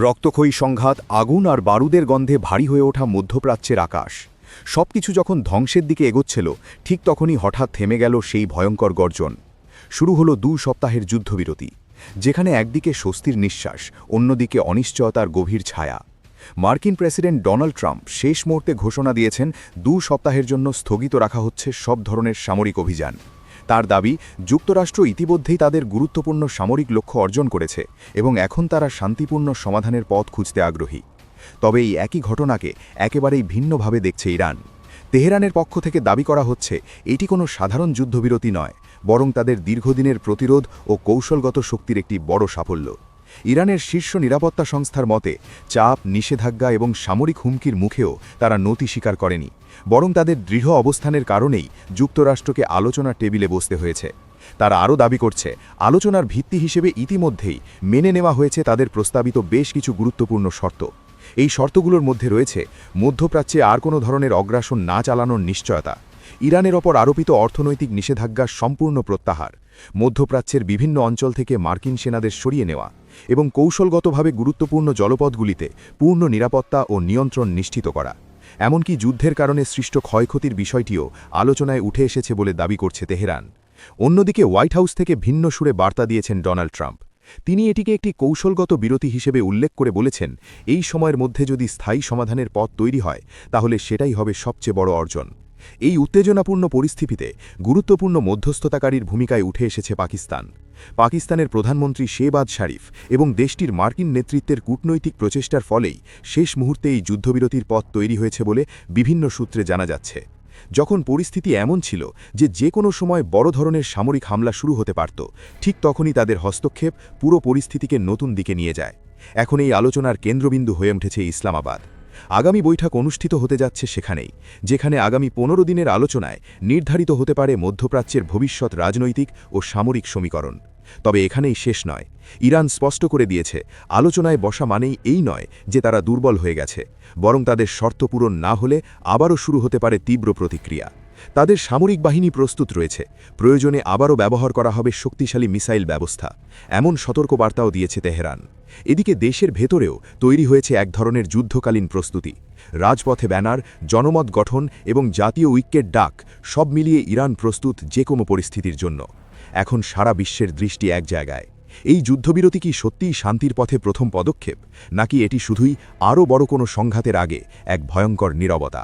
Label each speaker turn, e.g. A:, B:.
A: রক্তক্ষয়ী সংঘাত, আগুন আর বারুদের গন্ধে ভারী হয়ে ওঠা মধ্যপ্রাচ্যের আকাশ। সবকিছু যখন ধ্বংসের দিকে এগোচ্ছিল, ঠিক তখনই হঠাৎ থেমে গেল সেই ভয়ঙ্কর গর্জন। শুরু হলো 2 সপ্তাহের যুদ্ধবিরতি, যেখানে একদিকে স্বস্তির নিঃশ্বাস, অন্যদিকে অনিশ্চয়তার গভীর ছায়া। মার্কিন প্রেসিডেন্ট ডোনাল্ড ট্রাম্প শেষ মুহূর্তে ঘোষণা দিয়েছেন 2 সপ্তাহের জন্য স্থগিত রাখা হচ্ছে সব ধরনের সামরিক অভিযান। তার দাবি, যুক্তরাষ্ট্র ইতিমধ্যেই তাদের গুরুত্বপূর্ণ সামরিক লক্ষ্য অর্জন করেছে এবং এখন তারা শান্তিপূর্ণ সমাধানের পথ খুঁজতে আগ্রহী। তবে এই একই ঘটনাকে একেবারেই ভিন্নভাবে দেখছে ইরান। তেহরানের পক্ষ থেকে দাবি করা হচ্ছে এটি কোনো সাধারণ যুদ্ধবিরতি নয়, বরং তাদের দীর্ঘদিনের প্রতিরোধ ও কৌশলগত শক্তির একটি বড় সাফল্য। ইরানের শীর্ষ নিরাপত্তা সংস্থার মতে, চাপ, নিষেধাজ্ঞা এবং সামরিক হুমকির মুখেও তারা নতি স্বীকার করেনি, বরং তাদের দৃঢ় অবস্থানের কারণেই যুক্তরাষ্ট্রকে আলোচনার টেবিলে বসতে হয়েছে। তারা আরও দাবি করছে, আলোচনার ভিত্তি হিসেবে ইতিমধ্যেই মেনে নেওয়া হয়েছে তাদের প্রস্তাবিত বেশ কিছু গুরুত্বপূর্ণ শর্ত। এই শর্তগুলোর মধ্যে রয়েছে মধ্যপ্রাচ্যে আর কোনো ধরনের অগ্রাসন না চালানোর নিশ্চয়তা, ইরানের ওপর আরোপিত অর্থনৈতিক নিষেধাজ্ঞার সম্পূর্ণ প্রত্যাহার, মধ্যপ্রাচ্যের বিভিন্ন অঞ্চল থেকে মার্কিন সেনাদের সরিয়ে নেওয়া এবং কৌশলগতভাবে গুরুত্বপূর্ণ জলপথগুলিতে পূর্ণ নিরাপত্তা ও নিয়ন্ত্রণ নিশ্চিত করা। এমনকি যুদ্ধের কারণে সৃষ্ট ক্ষয়ক্ষতির বিষয়টিও আলোচনায় উঠে এসেছে বলে দাবি করছে তেহরান। অন্যদিকে হোয়াইট হাউস থেকে ভিন্ন সুরে বার্তা দিয়েছেন ডোনাল্ড ট্রাম্প। তিনি এটিকে একটি কৌশলগত বিরতি হিসেবে উল্লেখ করে বলেছেন, এই সময়ের মধ্যে যদি স্থায়ী সমাধানের পথ তৈরি হয়, তাহলে সেটাই হবে সবচেয়ে বড় অর্জন। এই উত্তেজনাপূর্ণ পরিস্থিতিতে গুরুত্বপূর্ণ মধ্যস্থতাকারীর ভূমিকায় উঠে এসেছে পাকিস্তান। পাকিস্তানের প্রধানমন্ত্রী শেহবাজ শরীফ এবং দেশটির মার্কিন নেতৃত্বের কূটনৈতিক প্রচেষ্টার ফলেই শেষ মুহূর্তে এই যুদ্ধবিরতির পথ তৈরি হয়েছে বলে বিভিন্ন সূত্রে জানা যাচ্ছে। যখন পরিস্থিতি এমন ছিল যে কোনো সময় বড় ধরনের সামরিক হামলা শুরু হতে পারত, ঠিক তখনই তাদের হস্তক্ষেপ পুরো পরিস্থিতিকে নতুন দিকে নিয়ে যায়। এখন এই আলোচনার কেন্দ্রবিন্দু হয়ে উঠেছে ইসলামাবাদ। আগামী বৈঠক অনুষ্ঠিত হতে যাচ্ছে সেখানেই, যেখানে আগামী 15 দিনের আলোচনায় নির্ধারিত হতে পারে মধ্যপ্রাচ্যের ভবিষ্যৎ রাজনৈতিক ও সামরিক সমীকরণ। তবে এখানেই শেষ নয়। ইরান স্পষ্ট করে দিয়েছে, আলোচনায় বসা মানেই এই নয় যে তারা দুর্বল হয়ে গেছে, বরং তাদের শর্ত পূরণ না হলে আবারও শুরু হতে পারে তীব্র প্রতিক্রিয়া। তাদের সামরিক বাহিনী প্রস্তুত রয়েছে, প্রয়োজনে আবারও ব্যবহার করা হবে শক্তিশালী মিসাইল ব্যবস্থা, এমন সতর্কবার্তাও দিয়েছে তেহরান। এদিকে দেশের ভেতরেও তৈরি হয়েছে এক ধরনের যুদ্ধকালীন প্রস্তুতি। রাজপথে ব্যানার, জনমত গঠন এবং জাতীয় ঐক্যের ডাক, সব মিলিয়ে ইরান প্রস্তুত যে কোনো পরিস্থিতির জন্য। এখন সারা বিশ্বের দৃষ্টি এক জায়গায়। এই যুদ্ধবিরতি কি সত্যিই শান্তির পথে প্রথম পদক্ষেপ, নাকি এটি শুধুই আরও বড় কোনো সংঘাতের আগে এক ভয়ঙ্কর নীরবতা?